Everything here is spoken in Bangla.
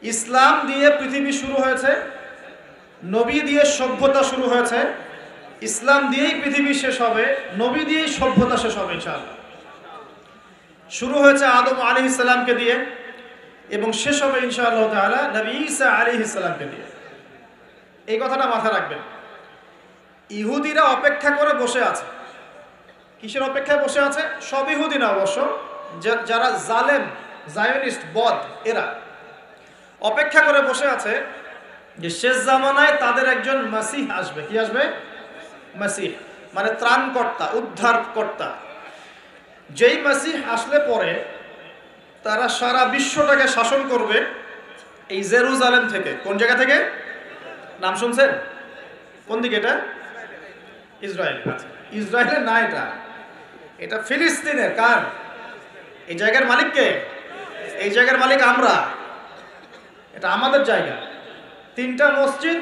ইসলাম দিয়ে পৃথিবী শুরু হয়েছে, নবী দিয়ে সভ্যতা শুরু হয়েছে, ইসলাম দিয়েই পৃথিবী শেষ হবে, নবী দিয়েই সভ্যতা শেষ হবে ইনশাআল্লাহ। শুরু হয়েছে আদম আলাইহিস সালামকে দিয়ে এবং শেষ হবে ইনশাআল্লাহ তাআলা নবী ঈসা আলাইহিস সালামকে দিয়ে। এই কথাটা মাথায় রাখবেন। ইহুদিরা অপেক্ষা করে বসে আছে। কিসের অপেক্ষায় বসে আছে? সব ইহুদি না অবশ্য, যারা জালেম, জায়নিস্ট, বদ, এরা অপেক্ষা করে বসে আছে যে শেষ জামানায় তাদের একজন মাসিহ আসবে। কি আসবে? মাসিহ মানে ত্রাণকর্তা, উদ্ধারকর্তা। যেই মাসিহ আসলে পরে তারা সারা বিশ্বটাকে শাসন করবে এই জেরুজালেম থেকে। কোন জায়গা থেকে? নাম শুনছেন? কোন দিকে এটা? ইসরায়েল। ইসরায়েলের না, এটা ফিলিস্তিনের। কার? এই জায়গার মালিক কে? এই জায়গার মালিক আমরা। এটা আমাদের জায়গা। 3টা মসজিদ